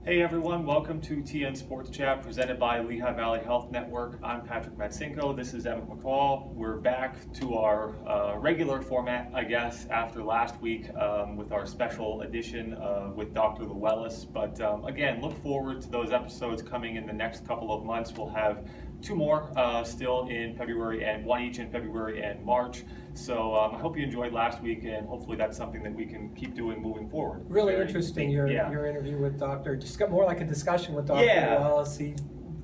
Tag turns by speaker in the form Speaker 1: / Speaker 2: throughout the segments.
Speaker 1: Hey everyone, welcome to TN Sports Chat presented by Lehigh Valley Health Network. I'm Patrick Matsinko, this is Emmett McCall. We're back to our regular format, I guess, after last week with our special edition with Dr. Llewellys. But again, look forward to those episodes coming in the next couple of months. We'll have two more still in February and one each in February and March. So I hope you enjoyed last week, and hopefully that's something that we can keep doing moving forward.
Speaker 2: Really interesting, your interview with Dr. Just got more like a discussion with Dr. Llewellys. He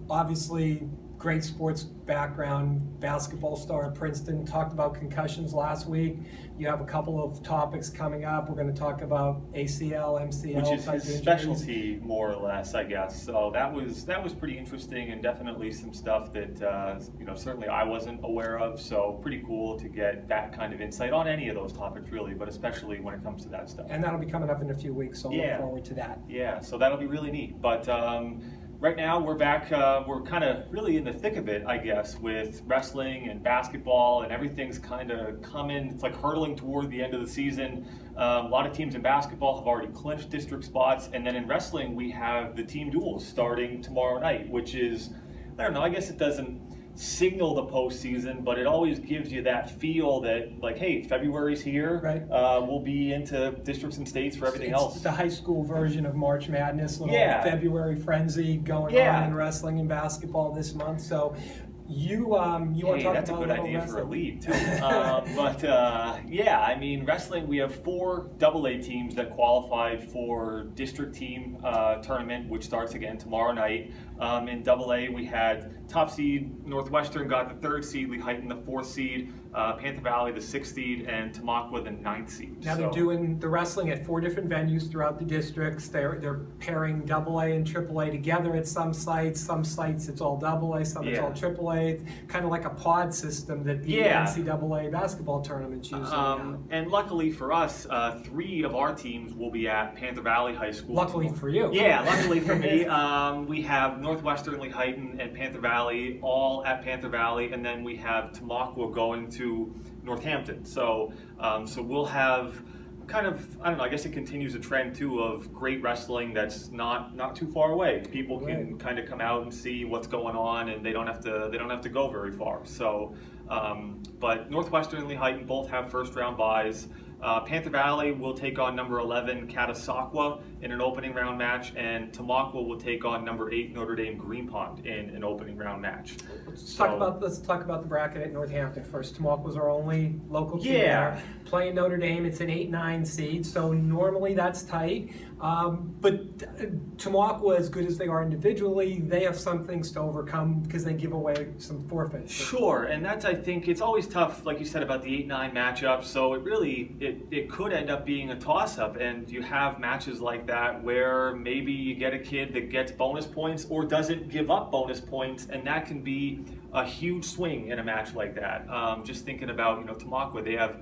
Speaker 2: obviously great sports background, basketball star at Princeton, talked about concussions last week. You have a couple of topics coming up. We're going to talk about ACL, MCL,
Speaker 1: which is his specialty, more or less, I guess. So that was pretty interesting, and definitely some stuff that certainly I wasn't aware of. So pretty cool to get that kind of insight on any of those topics, really, but especially when it comes to that stuff.
Speaker 2: And that'll be coming up in a few weeks, so look forward to that.
Speaker 1: Yeah, so that'll be really neat. But right now we're back, we're kind of really in the thick of it, I guess, with wrestling and basketball, and everything's kind of coming. It's like hurtling toward the end of the season. A lot of teams in basketball have already clinched district spots, and then in wrestling we have the team duels starting tomorrow night, which is, I don't know, I guess it doesn't signal the postseason, but it always gives you that feel that, like, hey, February's here. Right. We'll be into districts and states for everything else.
Speaker 2: It's the high school version of March Madness, little February frenzy going on in wrestling and basketball this month. So you want to talk
Speaker 1: that's
Speaker 2: about
Speaker 1: a good idea for a lead too. I mean, wrestling, we have 4 AA teams that qualified for district team tournament, which starts again tomorrow night. In AA, we had top seed Northwestern got the 3rd seed, Lehighton the 4th seed, Panther Valley the 6th seed, and Tamaqua the 9th seed.
Speaker 2: Now they're doing the wrestling at 4 different venues throughout the districts. They're pairing AA and AAA together at some sites. Some sites it's all AA, some it's all AAA. It's kind of like a pod system that the NCAA basketball tournaments use.
Speaker 1: And luckily for us, 3 of our teams will be at Panther Valley High School.
Speaker 2: Luckily for you.
Speaker 1: Yeah, luckily for me. We have Northwestern, Lehighton, and Panther Valley all at Panther Valley, and then we have Tamaqua going to Northampton. So we'll have kind of, I don't know, I guess it continues a trend too of great wrestling that's not too far away. People can kind of come out and see what's going on, and they don't have to go very far. So but Northwestern and Lehighton both have first round byes. Panther Valley will take on number 11 Catasauqua in an opening round match, and Tamaqua will take on number 8 Notre Dame Green Pond in an opening round match.
Speaker 2: Let's talk about the bracket at Northampton first. Tamaqua's our only local team there. Playing Notre Dame, it's an 8-9 seed, so normally that's tight. But Tamaqua, as good as they are individually, they have some things to overcome because they give away some forfeits.
Speaker 1: Sure, and that's, I think, it's always tough, like you said, about the 8-9 matchup. So it could end up being a toss-up, and you have matches like that where maybe you get a kid that gets bonus points or doesn't give up bonus points, and that can be a huge swing in a match like that. Just thinking about, Tamaqua, they have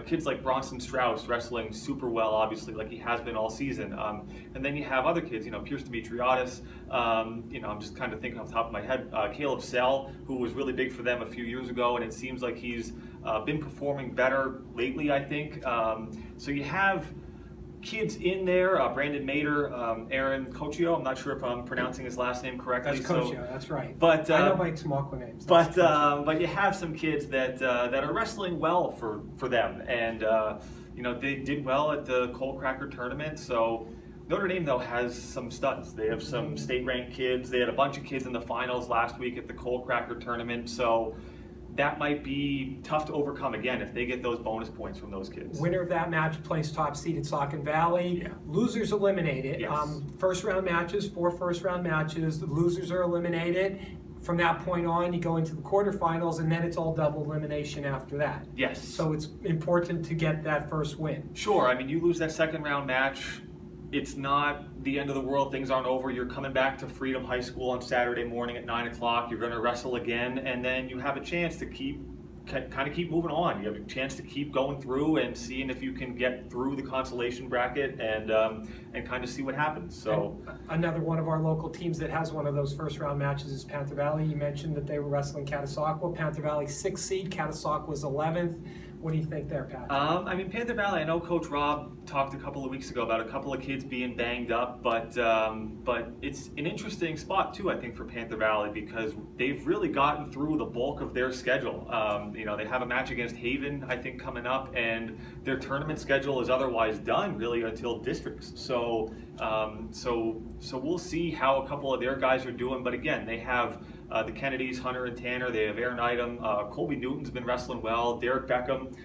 Speaker 1: kids like Bronson Strauss wrestling super well, obviously, like he has been all season. And then you have other kids, Pierce Demetriadis, I'm just kind of thinking off the top of my head, Caleb Sell, who was really big for them a few years ago, and it seems like he's been performing better lately, I think. So you have kids in there, Brandon Mader, Aaron Cochio, I'm not sure if I'm pronouncing his last name correctly.
Speaker 2: That's Cochio, that's right.
Speaker 1: But
Speaker 2: I know my Tamaqua names.
Speaker 1: But you have some kids that are wrestling well for them, and they did well at the Coal Cracker tournament. So Notre Dame, though, has some studs. They have some state-ranked kids. They had a bunch of kids in the finals last week at the Coal Cracker tournament. So that might be tough to overcome again if they get those bonus points from those kids.
Speaker 2: Winner of that match plays top seed at Saucon Valley. Losers eliminated.
Speaker 1: Yes.
Speaker 2: First round matches, 4 first round matches. The losers are eliminated. From that point on, you go into the quarterfinals, and then it's all double elimination after that.
Speaker 1: Yes.
Speaker 2: So it's important to get that first win.
Speaker 1: Sure. I mean, you lose that second round match, it's not the end of the world. Things aren't over. You're coming back to Freedom High School on Saturday morning at 9 o'clock. You're going to wrestle again, and then you have a chance to keep moving on. You have a chance to keep going through and seeing if you can get through the consolation bracket and kind of see what happens. So
Speaker 2: another one of our local teams that has one of those first round matches is Panther Valley. You mentioned that they were wrestling Catasauqua. Panther Valley 6th seed, Catasauqua was 11th. What do you think there, Pat?
Speaker 1: I mean, Panther Valley, I know Coach Rob talked a couple of weeks ago about a couple of kids being banged up, but it's an interesting spot too, I think, for Panther Valley because they've really gotten through the bulk of their schedule. They have a match against Haven, I think, coming up, and their tournament schedule is otherwise done really until districts. So we'll see how a couple of their guys are doing, but again, they have the Kennedys, Hunter and Tanner. They have Aaron Item. Colby Newton's been wrestling well. Derek Beckham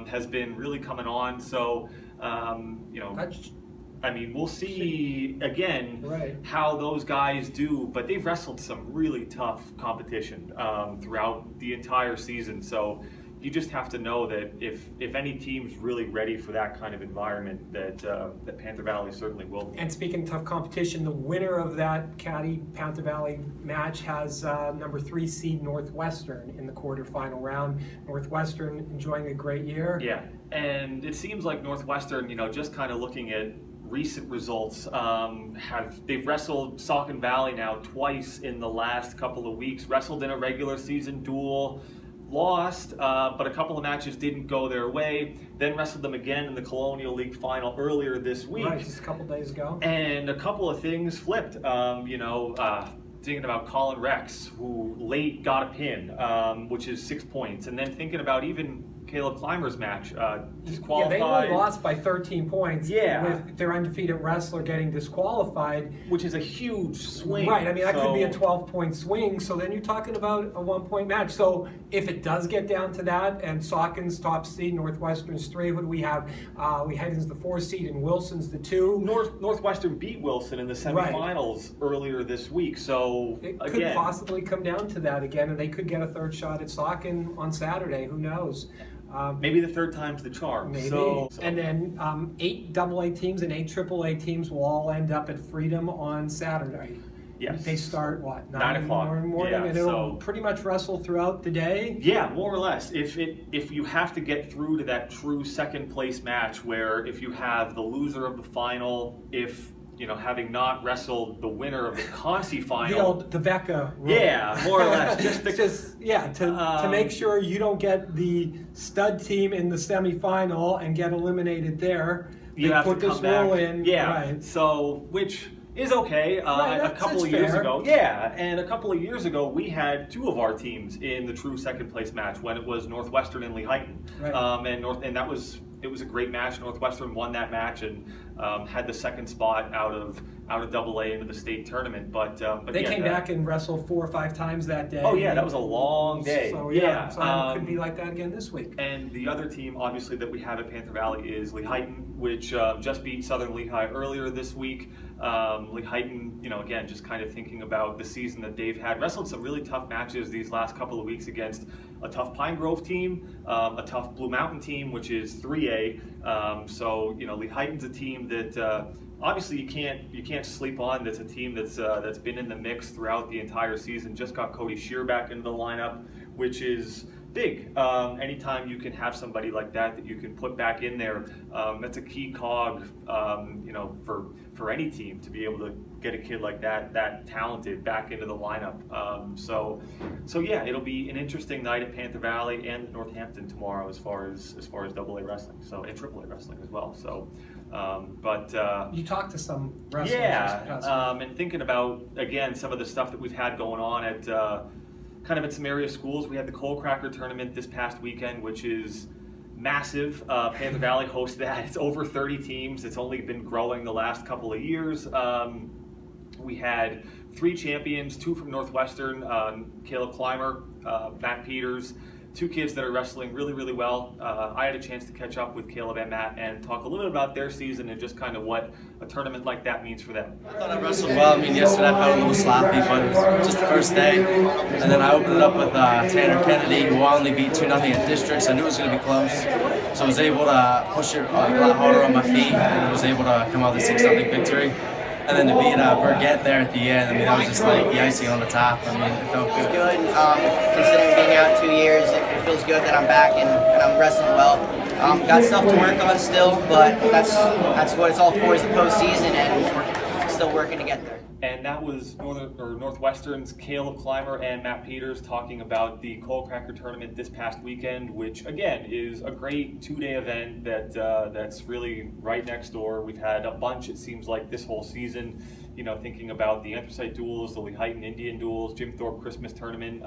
Speaker 1: has been really coming on. So, I mean, we'll see again how those guys do. But they've wrestled some really tough competition throughout the entire season. So you just have to know that if any team's really ready for that kind of environment, that Panther Valley certainly will be.
Speaker 2: And speaking of tough competition, the winner of that Caddy Panther Valley match has number 3 seed Northwestern in the quarterfinal round. Northwestern enjoying a great year.
Speaker 1: Yeah, and it seems like Northwestern, just kind of looking at recent results, they've wrestled Saucon Valley now twice in the last couple of weeks, wrestled in a regular season duel, lost, but a couple of matches didn't go their way, then wrestled them again in the Colonial League final earlier this week.
Speaker 2: Right, just a couple days ago.
Speaker 1: And a couple of things flipped. Thinking about Colin Rex, who late got a pin, which is 6 points, and then thinking about even Caleb Clymer's match, disqualified.
Speaker 2: Yeah, they only lost by 13 points.
Speaker 1: Yeah.
Speaker 2: With their undefeated wrestler getting disqualified.
Speaker 1: Which is a huge swing.
Speaker 2: Right, I mean, that could be a 12-point swing, so then you're talking about a 1-point match. So if it does get down to that, and Saucon's top seed, Northwestern's 3, what do we have? We head into the 4 seed, and Wilson's the 2.
Speaker 1: Northwestern beat Wilson in the semifinals earlier this week, so
Speaker 2: it could possibly come down to that again, and they could get a third shot at Saucon on Saturday, who knows?
Speaker 1: Maybe the third time's the charm.
Speaker 2: Maybe.
Speaker 1: So.
Speaker 2: And then 8 AA teams and 8 AAA teams will all end up at Freedom on Saturday.
Speaker 1: Yes.
Speaker 2: They start, what,
Speaker 1: 9 o'clock
Speaker 2: in the morning, and it'll pretty much wrestle throughout the day?
Speaker 1: Yeah, more or less. If you have to get through to that true second place match where if you have the loser of the final, having not wrestled the winner of the Consi final.
Speaker 2: The Becca rule.
Speaker 1: Yeah, more or less.
Speaker 2: To make sure you don't get the stud team in the semifinal and get eliminated there.
Speaker 1: You have to come back.
Speaker 2: In.
Speaker 1: Yeah,
Speaker 2: right.
Speaker 1: so, which is okay. A couple of years ago. Yeah, and a couple of years ago, we had 2 of our teams in the true second place match when it was Northwestern and Lehigh.
Speaker 2: Right.
Speaker 1: And it was a great match. Northwestern won that match and had the second spot out of AA into the state tournament. But
Speaker 2: they came back and wrestled 4 or 5 times that day.
Speaker 1: Oh yeah, that was a long day.
Speaker 2: So it could be like that again this week.
Speaker 1: And the other team, obviously, that we have at Panther Valley is Lehigh, which just beat Southern Lehigh earlier this week. Lehigh, again, just kind of thinking about the season that they've had, wrestled some really tough matches these last couple of weeks against a tough Pine Grove team, a tough Blue Mountain team, which is 3A. Lehighton's a team that obviously you can't sleep on. That's a team that's been in the mix throughout the entire season. Just got Cody Shear back into the lineup, which is big. Anytime you can have somebody like that you can put back in there, that's a key cog, for any team to be able to get a kid like that talented back into the lineup. So yeah, it'll be an interesting night at Panther Valley and Northampton tomorrow as far as AA wrestling. So and AAA wrestling as well. So,
Speaker 2: you talked to some wrestlers.
Speaker 1: Yeah, and thinking about again some of the stuff that we've had going on at kind of at some area schools. We had the Coal Cracker tournament this past weekend, which is massive. Panther Valley hosts that. It's over 30 teams. It's only been growing the last couple of years. We had 3 champions, 2 from Northwestern, Caleb Clymer, Matt Peters, 2 kids that are wrestling really, really well. I had a chance to catch up with Caleb and Matt and talk a little bit about their season and just kind of what a tournament like that means for them.
Speaker 3: I thought I wrestled well. yesterday I felt a little sloppy, but it was just the first day. And then I opened it up with Tanner Kennedy, who only beat 2-0 at districts. I knew it was going to be close. So I was able to push it a lot harder on my feet and was able to come out with a 6-0 victory. And then to beat Burgett there at the end, that was just like the icing on the top. It felt good.
Speaker 4: It's good. Considering being out 2 years, it feels good that I'm back and I'm wrestling well. Got stuff to work on still, but that's what it's all for, is the postseason, and we're still working to get there.
Speaker 1: And that was Northwestern's Caleb Clymer and Matt Peters talking about the Coal Cracker Tournament this past weekend, which again is a great 2-day event that's really right next door. We've had a bunch, it seems like, this whole season. Thinking about the Anthracite duels, the Lehighton Indian duels, Jim Thorpe Christmas Tournament.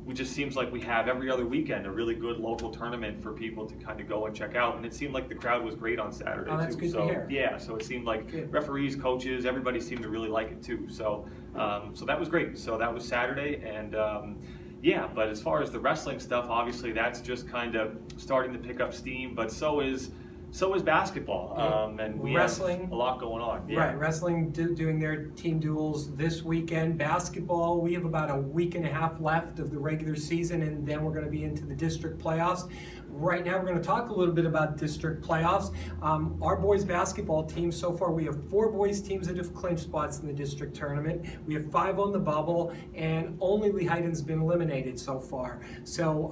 Speaker 1: It just seems like we have every other weekend a really good local tournament for people to kind of go and check out. And it seemed like the crowd was great on Saturday too.
Speaker 2: That's good
Speaker 1: so
Speaker 2: to hear.
Speaker 1: yeah, so it seemed like referees, coaches, everybody seemed to really like it too. So so that was great. So that was Saturday, and but as far as the wrestling stuff, obviously that's just kind of starting to pick up steam. But so is basketball, and we
Speaker 2: wrestling,
Speaker 1: have a lot going on. Yeah.
Speaker 2: Right, wrestling doing their team duels this weekend. Basketball, we have about a week and a half left of the regular season, and then we're going to be into the district playoffs. Right now, we're going to talk a little bit about district playoffs. Our boys basketball team, so far we have 4 boys teams that have clinched spots in the district tournament. We have 5 on the bubble, and only Lehighton's been eliminated so far. So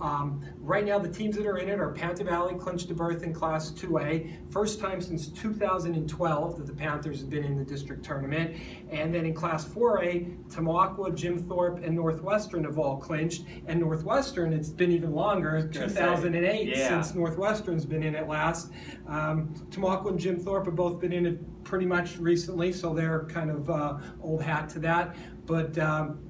Speaker 2: right now, the teams that are in it are Panther Valley clinched a berth in Class 2A. First time since 2012 that the Panthers have been in the district tournament. And then in Class 4A, Tamaqua, Jim Thorpe, and Northwestern have all clinched. And Northwestern, it's been even longer, 2008. Since Northwestern's been in it last. Tamaqua and Jim Thorpe have both been in it pretty much recently, so they're kind of old hat to that. But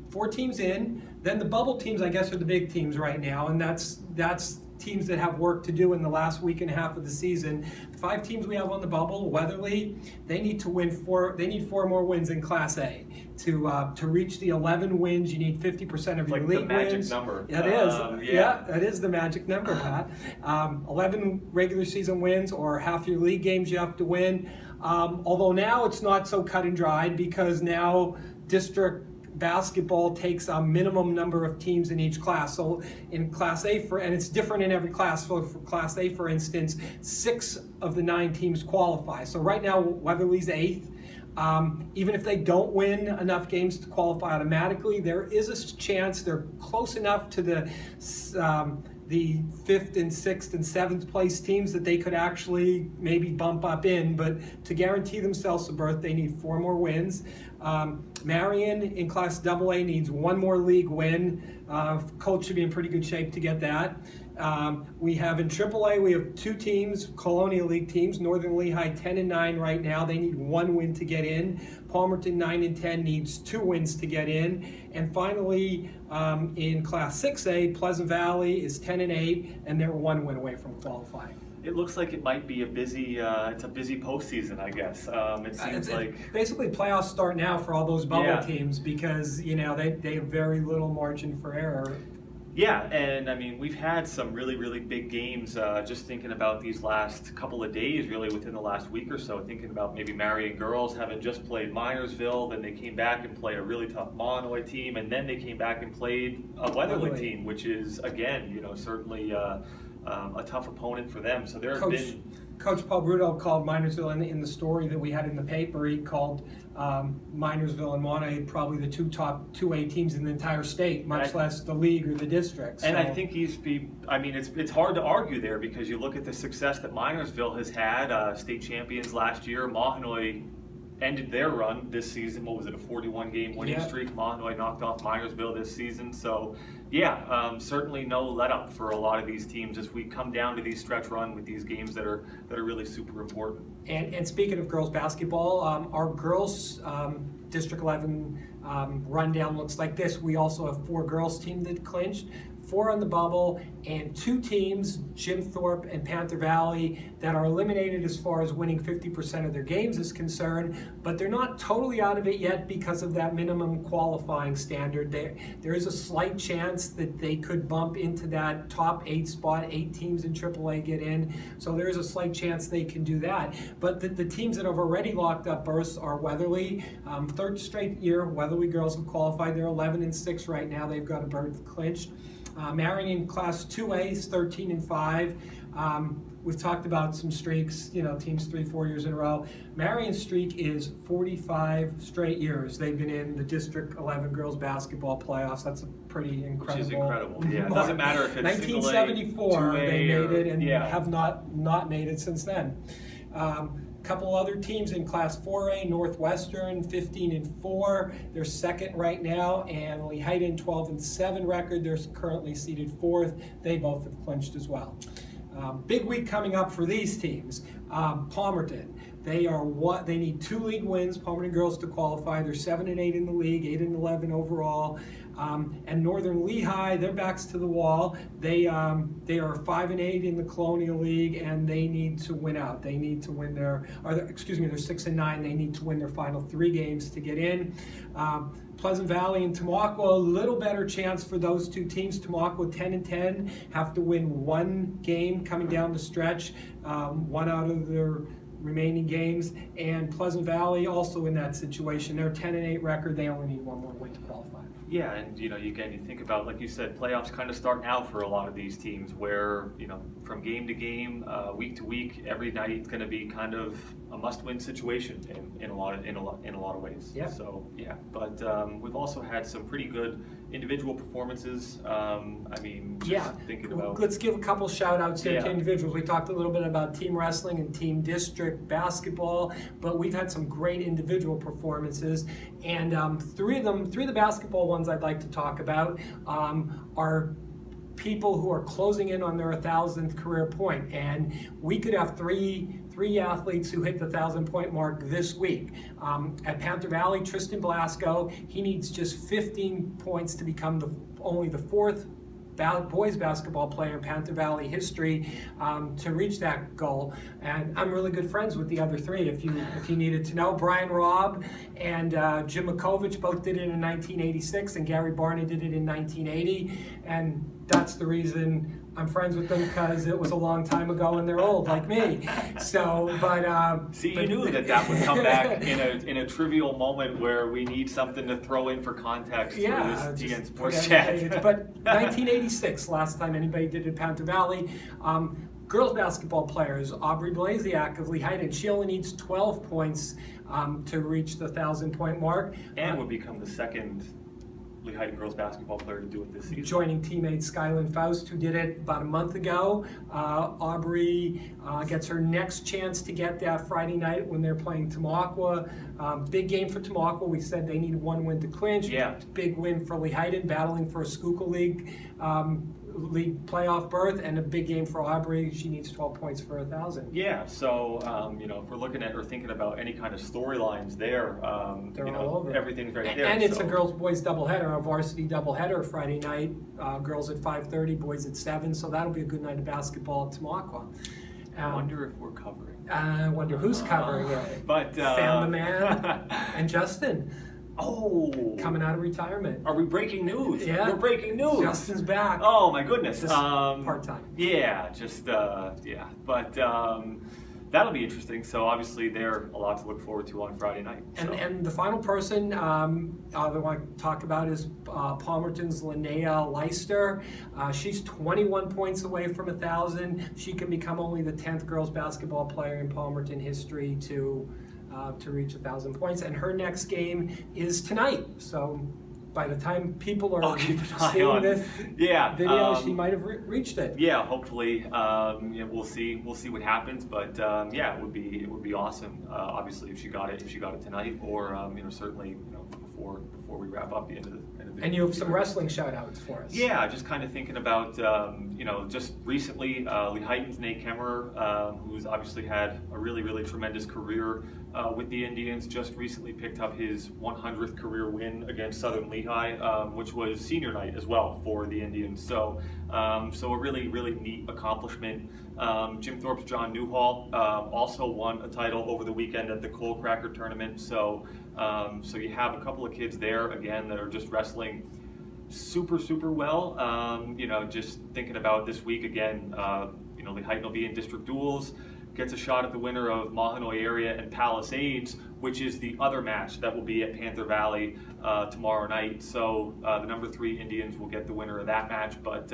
Speaker 2: 4 teams in. Then the bubble teams, I guess, are the big teams right now, and that's teams that have work to do in the last week and a half of the season. The 5 teams we have on the bubble, Weatherly, they need to win 4. They need 4 more wins in Class A to reach the 11 wins. You need 50% of your league wins.
Speaker 1: Like the magic number.
Speaker 2: That is, that is the magic number, Pat. 11 regular season wins or half your league games you have to win. Although now it's not so cut and dried, because now district basketball takes a minimum number of teams in each class. So in Class A, and it's different in every class. So for Class A, for instance, 6 of the 9 teams qualify. So right now, Weatherly's 8th. Even if they don't win enough games to qualify automatically, there is a chance they're close enough to the 5th and 6th and 7th place teams that they could actually maybe bump up in. But to guarantee themselves a berth, they need 4 more wins. Marion in Class AA needs 1 more league win. Coach should be in pretty good shape to get that. We have in AAA, we have 2 teams, Colonial League teams. Northern Lehigh 10-9 right now. They need 1 win to get in. Palmerton 9-10 needs 2 wins to get in. And finally, in Class 6A, Pleasant Valley is 10-8, and they're 1 win away from qualifying.
Speaker 1: It looks like it might be a busy. It's a busy postseason, I guess. It seems like
Speaker 2: basically playoffs start now for all those bubble teams, because they have very little margin for error.
Speaker 1: Yeah, and I mean, we've had some really, really big games, just thinking about these last couple of days, really within the last week or so, thinking about maybe Marion girls having just played Minersville, then they came back and played a really tough Monomoy team, and then they came back and played a Weatherly team, which is, again, certainly a tough opponent for them. So there have been...
Speaker 2: Coach Paul Bruto called Minersville in the story that we had in the paper. He called Minersville and Monomoy probably the 2 top 2A teams in the entire state, much less the league or the district. So.
Speaker 1: And I think it's hard to argue there, because you look at the success that Minersville has had, state champions last year. Monomoy ended their run this season. What was it, a 41-game winning streak? Monomoy knocked off Minersville this season. So, certainly no let up for a lot of these teams as we come down to these stretch run with these games that are really super important.
Speaker 2: And speaking of girls basketball, our girls District 11 rundown looks like this. We also have 4 girls team that clinched, 4 on the bubble, and 2 teams, Jim Thorpe and Panther Valley, that are eliminated as far as winning 50% of their games is concerned, but they're not totally out of it yet because of that minimum qualifying standard. There is a slight chance that they could bump into that top 8 spot. 8 teams in AAA get in, so there is a slight chance they can do that. But the teams that have already locked up berths are Weatherly. 3rd straight year, Weatherly girls have qualified. They're 11-6 right now. They've got a berth clinched. Marion in Class 2A is 13-5. We've talked about some streaks, teams 3-4 years in a row. Marion's streak is 45 straight years. They've been in the District 11 girls basketball playoffs. That's a pretty incredible.
Speaker 1: Which is incredible. Yeah, it doesn't matter if it's
Speaker 2: 1974
Speaker 1: single A, 2A,
Speaker 2: they made it and
Speaker 1: yeah.
Speaker 2: have not made it since then. Couple other teams in Class 4A, Northwestern 15-4, they're second right now, and Lehigh 12-7 record, they're currently seated 4th. They both have clinched as well. Big week coming up for these teams. Palmerton, they need 2 league wins, Palmerton girls, to qualify. They're 7-8 in the league, 8-11 overall. And Northern Lehigh, their backs to the wall. They are 5-8 in the Colonial League, and they need to win out. They need to win they're 6-9. They need to win their final 3 games to get in. Pleasant Valley and Tamaqua, a little better chance for those 2 teams. Tamaqua 10-10, have to win 1 game coming down the stretch, 1 out of their remaining games. And Pleasant Valley also in that situation. They're 10-8 record. They only need 1 more win to qualify.
Speaker 1: Yeah, and you think about, like you said, playoffs kind of start now for a lot of these teams, where from game to game, week to week, every night it's going to be kind of a must-win situation in a lot of ways.
Speaker 2: Yeah.
Speaker 1: So yeah, but we've also had some pretty good individual performances. Thinking about.
Speaker 2: Let's give a couple shout-outs here
Speaker 1: Yeah.
Speaker 2: to individuals. We talked a little bit about team wrestling and team district basketball, but we've had some great individual performances, and 3 of the basketball ones I'd like to talk about are people who are closing in on their 1,000th career point, and we could have three athletes who hit the 1,000-point mark this week. At Panther Valley, Tristan Blasco, he needs just 15 points to become only the 4th boys basketball player in Panther Valley history to reach that goal. And I'm really good friends with the other 3, if you needed to know. Brian Robb and Jim Makovich both did it in 1986, and Gary Barney did it in 1980. And that's the reason I'm friends with them, because it was a long time ago and they're old like me. So,
Speaker 1: You knew that would come back in a trivial moment where we need something to throw in for context for this DN Sports Chat.
Speaker 2: But 1986, last time anybody did it in Panther Valley. Girls basketball players, Aubrey Blasiak of Lehigh, she only needs 12 points to reach the 1,000-point mark.
Speaker 1: And would become the second Lehigh girls basketball player to do it this season.
Speaker 2: Joining teammate Skylin Faust, who did it about a month ago. Aubrey gets her next chance to get that Friday night when they're playing Tamaqua. Big game for Tamaqua. We said they need 1 win to clinch.
Speaker 1: Yeah.
Speaker 2: Big win for Lehigh, battling for a Schuylkill League playoff berth, and a big game for Aubrey. She needs 12 points for 1,000.
Speaker 1: Yeah, so if we're looking at or thinking about any kind of storylines there,
Speaker 2: They're all over.
Speaker 1: everything's right there.
Speaker 2: And it's a girls-boys doubleheader, a varsity doubleheader Friday night. Girls at 5:30, boys at 7. So that'll be a good night of basketball at Tamaqua.
Speaker 1: I wonder if we're covering.
Speaker 2: I wonder who's covering it.
Speaker 1: But
Speaker 2: Sam the Man and Justin.
Speaker 1: Oh,
Speaker 2: Coming out of retirement.
Speaker 1: Are we breaking news?
Speaker 2: Yeah.
Speaker 1: We're breaking news.
Speaker 2: Justin's back.
Speaker 1: Oh my goodness.
Speaker 2: Just part-time.
Speaker 1: Yeah, but that'll be interesting. So obviously there a lot to look forward to on Friday night.
Speaker 2: And the final person that I want to talk about is Palmerton's Linnea Leister. She's 21 points away from 1,000. She can become only the 10th girls basketball player in Palmerton history to reach 1,000 points. And her next game is tonight. So by the time people are seeing this video, she might have reached it.
Speaker 1: Yeah, hopefully. We'll see what happens. But it would be awesome. Obviously, if she got it tonight, or certainly before we wrap up the end of the.
Speaker 2: And you have some wrestling shout-outs for us.
Speaker 1: Yeah, just kind of thinking about just recently Lehighton's Nate Kemmerer, who's obviously had a really, really tremendous career with the Indians, just recently picked up his 100th career win against Southern Lehigh, which was senior night as well for the Indians. So a really, really neat accomplishment. Jim Thorpe's John Newhall also won a title over the weekend at the Coal Cracker tournament. So you have a couple of kids there again that are just wrestling super, super well. Just thinking about this week again, Lehighton will be in district duels, gets a shot at the winner of Mahanoy area and Palisades, which is the other match that will be at Panther Valley tomorrow night. So the number 3 Indians will get the winner of that match. But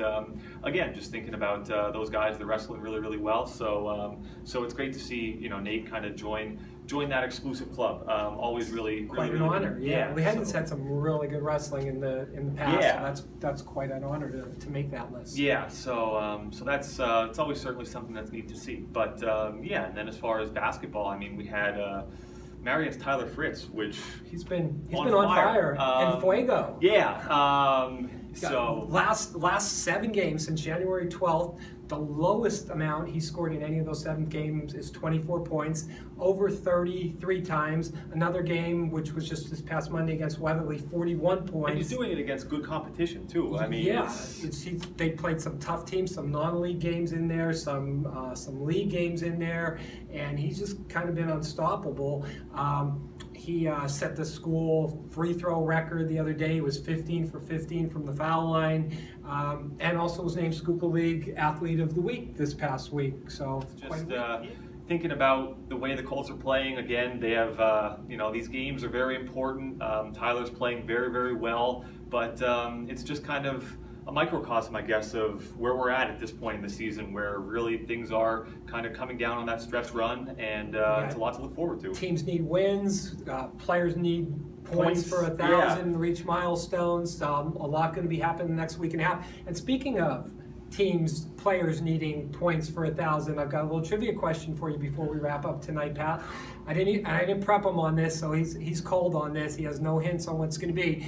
Speaker 1: again, just thinking about those guys, they're wrestling really, really well. So it's great to see Nate kind of join join that exclusive club. Always really
Speaker 2: Quite
Speaker 1: really,
Speaker 2: an
Speaker 1: really
Speaker 2: honor.
Speaker 1: good.
Speaker 2: Yeah, we had
Speaker 1: so-
Speaker 2: had some really good wrestling in the past.
Speaker 1: Yeah.
Speaker 2: So that's quite an honor to make that list.
Speaker 1: Yeah, so that's it's always certainly something that's neat to see. But yeah, and then as far as basketball, I mean, we had Marion's Tyler Fritz, which
Speaker 2: He's been
Speaker 1: On
Speaker 2: on
Speaker 1: fire.
Speaker 2: fire. And Fuego.
Speaker 1: yeah. So
Speaker 2: last 7 games since January 12th, the lowest amount he scored in any of those 7 games is 24 points, over 33 times. Another game, which was just this past Monday against Weatherly, 41 points.
Speaker 1: and he's doing it against good competition too. I mean,
Speaker 2: yeah, they played some tough teams, some non-league games in there, some league games in there, and he's just kind of been unstoppable. He set the school free throw record the other day. He was 15 for 15 from the foul line, and also was named Schuylkill League Athlete of the Week this past week. So
Speaker 1: just thinking about the way the Colts are playing, again, they have, these games are very important. Tyler's playing very, very well, but it's just kind of a microcosm, I guess, of where we're at this point in the season, where really things are kind of coming down on that stretch run, and it's a lot to look forward to.
Speaker 2: Teams need wins, players need points for 1,000,
Speaker 1: yeah.
Speaker 2: reach milestones. A lot going to be happening next week and a half. And speaking of players needing points for 1,000, I've got a little trivia question for you before we wrap up tonight, Pat. I didn't prep him on this, so he's cold on this. He has no hints on what it's going to be.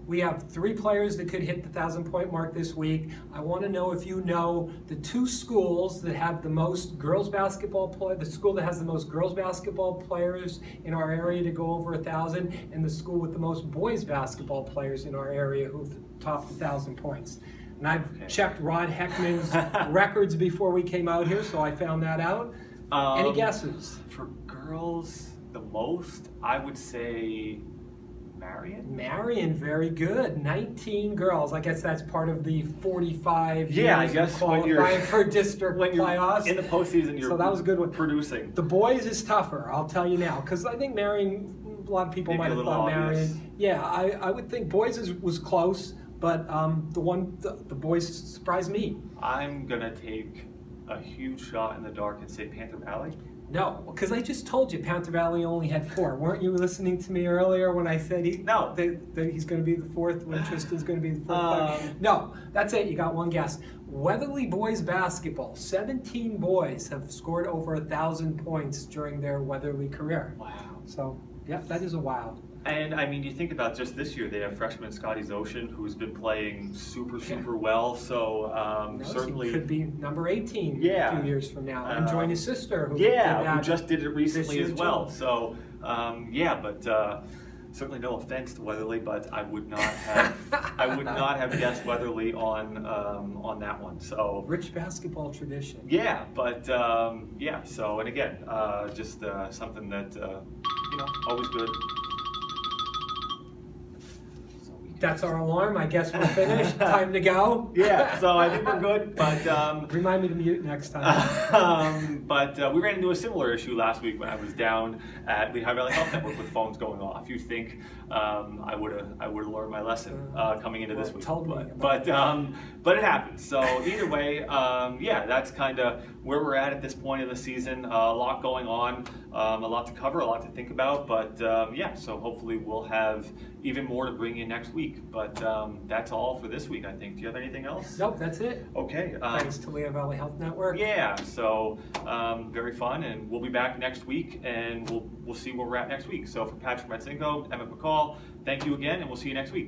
Speaker 2: We have 3 players that could hit the 1,000-point mark this week. I want to know if you know the 2 schools that have the most girls basketball the school that has the most girls basketball players in our area to go over 1,000, and the school with the most boys basketball players in our area who've topped 1,000 points. And I've checked Rod Heckman's records before we came out here, so I found that out. Any guesses?
Speaker 1: For girls, the most, I would say
Speaker 2: Marion, very good. 19 girls. I guess that's part of the 45
Speaker 1: Yeah, I
Speaker 2: years
Speaker 1: guess
Speaker 2: of
Speaker 1: when you're-
Speaker 2: qualifying for district
Speaker 1: when you're
Speaker 2: playoffs.
Speaker 1: in the postseason, you're
Speaker 2: So that was a good one.
Speaker 1: producing.
Speaker 2: The boys is tougher, I'll tell you now, because I think Marion, a lot of people
Speaker 1: Maybe
Speaker 2: might
Speaker 1: a
Speaker 2: have
Speaker 1: little
Speaker 2: thought
Speaker 1: obvious.
Speaker 2: Marion. Yeah, I would think boys was close, but the boys surprised me.
Speaker 1: I'm gonna take a huge shot in the dark and say Panther Valley.
Speaker 2: No, because I just told you Panther Valley only had 4. Weren't you listening to me earlier when I said
Speaker 1: No.
Speaker 2: that he's going to be the 4th, when Tristan's going to be the 4th player? No, that's it. You got one guess. Weatherly boys basketball. 17 boys have scored over 1,000 points during their Weatherly career.
Speaker 1: Wow.
Speaker 2: So, yeah, that is a wow.
Speaker 1: And I mean, you think about just this year, they have freshman Scotty Zoshin, who's been playing super well. So certainly
Speaker 2: He could be number 18
Speaker 1: Yeah.
Speaker 2: a few years from now, and join his sister, who
Speaker 1: who just did it recently
Speaker 2: year
Speaker 1: as well.
Speaker 2: too.
Speaker 1: So but certainly no offense to Weatherly, but I would not have guessed Weatherly on that one. So
Speaker 2: Rich basketball tradition.
Speaker 1: yeah, but So and again, just something that always good.
Speaker 2: That's our alarm. I guess we're finished. Time to go.
Speaker 1: Yeah, so I think we're good, but
Speaker 2: Remind me to mute next time.
Speaker 1: we ran into a similar issue last week when I was down at Lehigh Valley Health Network with phones going off. You'd think I would have learned my lesson coming into this week,
Speaker 2: told me
Speaker 1: but it happened. So either way, that's kind of where we're at this point in the season. A lot going on, a lot to cover, a lot to think about, but so hopefully we'll have even more to bring in next week. But that's all for this week, I think. Do you have anything else?
Speaker 2: Nope, that's it.
Speaker 1: Okay.
Speaker 2: Thanks to Lehigh Valley Health Network.
Speaker 1: Yeah, so very fun, and we'll be back next week, and we'll see where we're at next week. So for Patrick Matsinko, Emmett McCall, thank you again, and we'll see you next week.